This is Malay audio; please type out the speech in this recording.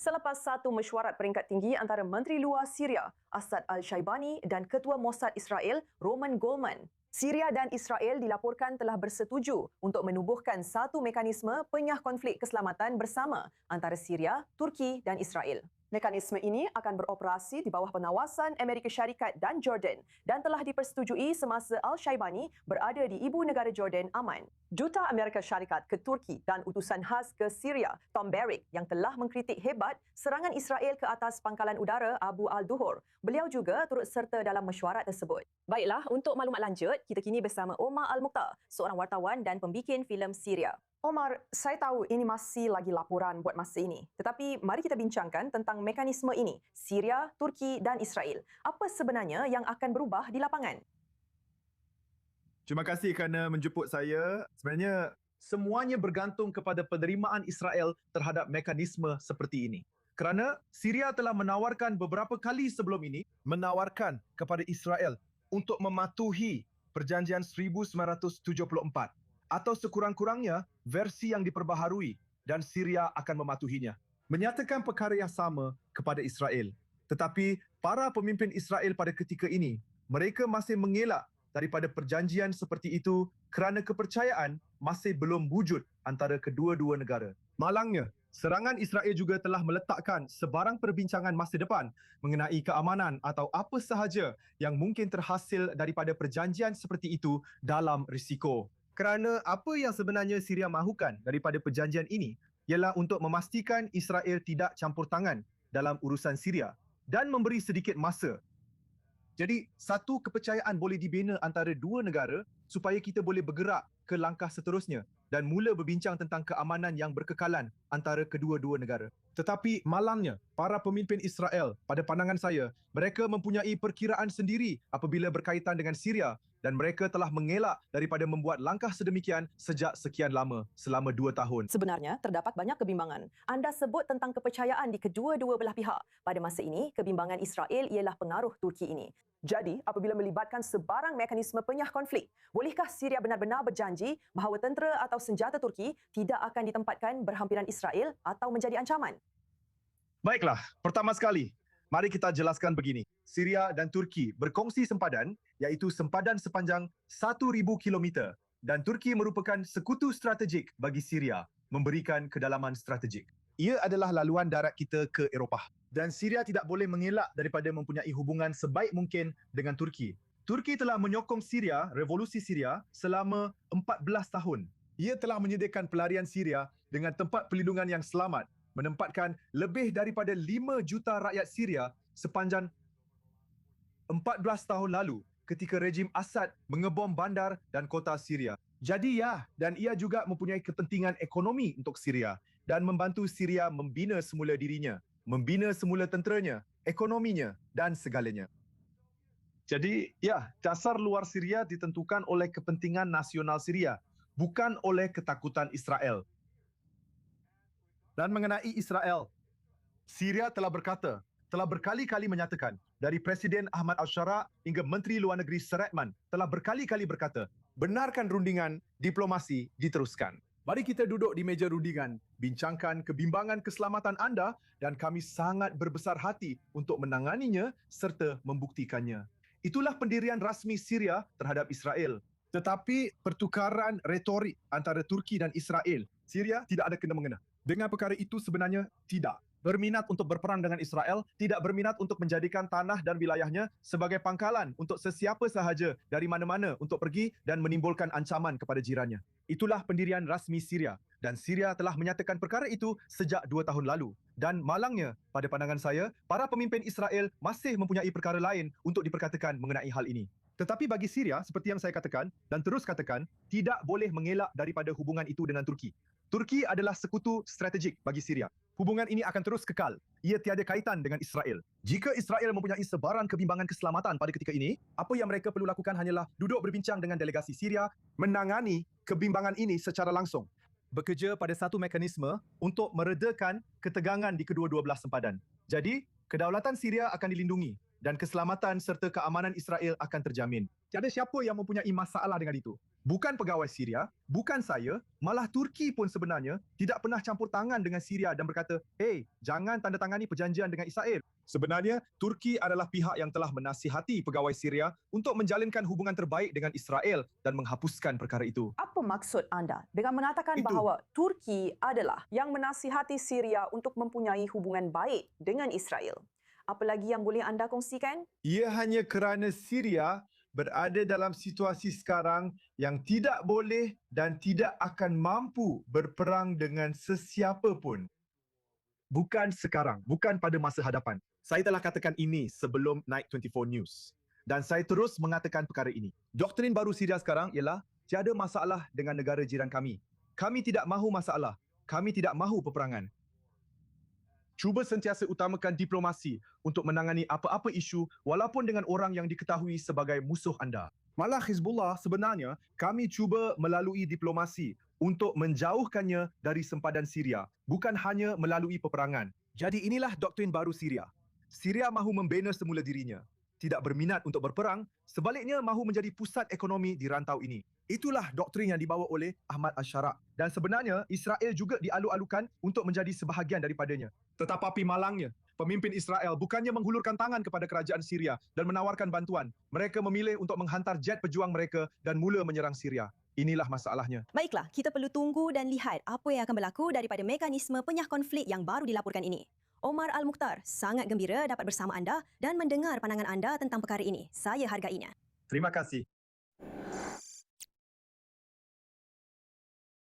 selepas satu mesyuarat peringkat tinggi antara Menteri Luar Syria, Assad Al-Shaibani dan Ketua Mossad Israel, Roman Goldman. Syria dan Israel dilaporkan telah bersetuju untuk menubuhkan satu mekanisme penyah konflik keselamatan bersama antara Syria, Turki dan Israel. Mekanisme ini akan beroperasi di bawah pengawasan Amerika Syarikat dan Jordan dan telah dipersetujui semasa Al-Shaibani berada di ibu negara Jordan, Amman. Duta Amerika Syarikat ke Turki dan utusan khas ke Syria, Tom Barrick, yang telah mengkritik hebat serangan Israel ke atas pangkalan udara Abu al-Duhur. Beliau juga turut serta dalam mesyuarat tersebut. Baiklah, untuk maklumat lanjut, kita kini bersama Omar Al-Mukhtar, seorang wartawan dan pembikin filem Syria. Omar, saya tahu ini masih lagi laporan buat masa ini. Tetapi mari kita bincangkan tentang mekanisme ini, Syria, Turki dan Israel. Apa sebenarnya yang akan berubah di lapangan? Terima kasih kerana menjemput saya. Sebenarnya semuanya bergantung kepada penerimaan Israel terhadap mekanisme seperti ini. Kerana Syria telah menawarkan beberapa kali sebelum ini menawarkan kepada Israel untuk mematuhi Perjanjian 1974 atau sekurang-kurangnya versi yang diperbaharui, dan Syria akan mematuhinya. Menyatakan perkara yang sama kepada Israel. Tetapi para pemimpin Israel pada ketika ini, mereka masih mengelak daripada perjanjian seperti itu kerana kepercayaan masih belum wujud antara kedua-dua negara. Malangnya, serangan Israel juga telah meletakkan sebarang perbincangan masa depan mengenai keamanan atau apa sahaja yang mungkin terhasil daripada perjanjian seperti itu dalam risiko. Kerana apa yang sebenarnya Syria mahukan daripada perjanjian ini ialah untuk memastikan Israel tidak campur tangan dalam urusan Syria dan memberi sedikit masa. Jadi, satu kepercayaan boleh dibina antara dua negara supaya kita boleh bergerak ke langkah seterusnya dan mula berbincang tentang keamanan yang berkekalan antara kedua-dua negara. Tetapi malangnya, para pemimpin Israel, pada pandangan saya, mereka mempunyai perkiraan sendiri apabila berkaitan dengan Syria dan mereka telah mengelak daripada membuat langkah sedemikian sejak sekian lama, selama 2 tahun. Sebenarnya, terdapat banyak kebimbangan. Anda sebut tentang kepercayaan di kedua-dua belah pihak. Pada masa ini, kebimbangan Israel ialah pengaruh Turki ini. Jadi, apabila melibatkan sebarang mekanisme penyah konflik, bolehkah Syria benar-benar berjanji bahawa tentera atau senjata Turki tidak akan ditempatkan berhampiran Israel atau menjadi ancaman? Baiklah, pertama sekali, mari kita jelaskan begini. Syria dan Turki berkongsi sempadan, iaitu sempadan sepanjang 1,000 kilometer, dan Turki merupakan sekutu strategik bagi Syria, memberikan kedalaman strategik. Ia adalah laluan darat kita ke Eropah. Dan Syria tidak boleh mengelak daripada mempunyai hubungan sebaik mungkin dengan Turki. Turki telah menyokong Syria, revolusi Syria, selama 14 tahun. Ia telah menyediakan pelarian Syria dengan tempat perlindungan yang selamat, menempatkan lebih daripada 5 juta rakyat Syria sepanjang 14 tahun lalu ketika rejim Assad mengebom bandar dan kota Syria. Jadi dan ia juga mempunyai kepentingan ekonomi untuk Syria dan membantu Syria membina semula dirinya, membina semula tenteranya, ekonominya dan segalanya. Jadi dasar luar Syria ditentukan oleh kepentingan nasional Syria, bukan oleh ketakutan Israel. Dan mengenai Israel, Syria telah berkali-kali menyatakan, dari Presiden Ahmad Al-Shara hingga Menteri Luar Negeri Seretman telah berkali-kali berkata, benarkan rundingan diplomasi diteruskan. Mari kita duduk di meja rundingan, bincangkan kebimbangan keselamatan anda dan kami sangat berbesar hati untuk menanganinya serta membuktikannya. Itulah pendirian rasmi Syria terhadap Israel. Tetapi pertukaran retorik antara Turki dan Israel, Syria tidak ada kena-mengena. Dengan perkara itu sebenarnya tidak berminat untuk berperang dengan Israel, tidak berminat untuk menjadikan tanah dan wilayahnya sebagai pangkalan untuk sesiapa sahaja dari mana-mana untuk pergi dan menimbulkan ancaman kepada jirannya. Itulah pendirian rasmi Syria dan Syria telah menyatakan perkara itu sejak 2 tahun lalu. Dan malangnya, pada pandangan saya, para pemimpin Israel masih mempunyai perkara lain untuk diperkatakan mengenai hal ini. Tetapi bagi Syria, seperti yang saya katakan dan terus katakan, tidak boleh mengelak daripada hubungan itu dengan Turki. Turki adalah sekutu strategik bagi Syria. Hubungan ini akan terus kekal. Ia tiada kaitan dengan Israel. Jika Israel mempunyai sebarang kebimbangan keselamatan pada ketika ini, apa yang mereka perlu lakukan hanyalah duduk berbincang dengan delegasi Syria, menangani kebimbangan ini secara langsung. Bekerja pada satu mekanisme untuk meredakan ketegangan di kedua-dua belah sempadan. Jadi, kedaulatan Syria akan dilindungi dan keselamatan serta keamanan Israel akan terjamin. Tiada siapa yang mempunyai masalah dengan itu. Bukan pegawai Syria, bukan saya, malah Turki pun sebenarnya tidak pernah campur tangan dengan Syria dan berkata, "Hey, jangan tanda tangani perjanjian dengan Israel." Sebenarnya, Turki adalah pihak yang telah menasihati pegawai Syria untuk menjalinkan hubungan terbaik dengan Israel dan menghapuskan perkara itu. Apa maksud anda dengan mengatakan Itu. bahawa Turki adalah yang menasihati Syria untuk mempunyai hubungan baik dengan Israel? Apa lagi yang boleh anda kongsikan? Ia hanya kerana Syria berada dalam situasi sekarang yang tidak boleh dan tidak akan mampu berperang dengan sesiapa pun. Bukan sekarang, bukan pada masa hadapan. Saya telah katakan ini sebelum naik 24 News. Dan saya terus mengatakan perkara ini. Doktrin baru Syria sekarang ialah tiada masalah dengan negara jiran kami. Kami tidak mahu masalah. Kami tidak mahu peperangan. Cuba sentiasa utamakan diplomasi untuk menangani apa-apa isu walaupun dengan orang yang diketahui sebagai musuh anda. Malah Hizbullah sebenarnya kami cuba melalui diplomasi untuk menjauhkannya dari sempadan Syria, bukan hanya melalui peperangan. Jadi inilah doktrin baru Syria. Syria mahu membina semula dirinya, tidak berminat untuk berperang, sebaliknya mahu menjadi pusat ekonomi di rantau ini. Itulah doktrin yang dibawa oleh Ahmad Al-Shara. Dan sebenarnya Israel juga dialu-alukan untuk menjadi sebahagian daripadanya. Tetapi malangnya, pemimpin Israel bukannya menghulurkan tangan kepada kerajaan Syria dan menawarkan bantuan. Mereka memilih untuk menghantar jet pejuang mereka dan mula menyerang Syria. Inilah masalahnya. Baiklah, kita perlu tunggu dan lihat apa yang akan berlaku daripada mekanisme penyah konflik yang baru dilaporkan ini. Omar Al-Mukhtar, sangat gembira dapat bersama anda dan mendengar pandangan anda tentang perkara ini. Saya hargainya. Terima kasih.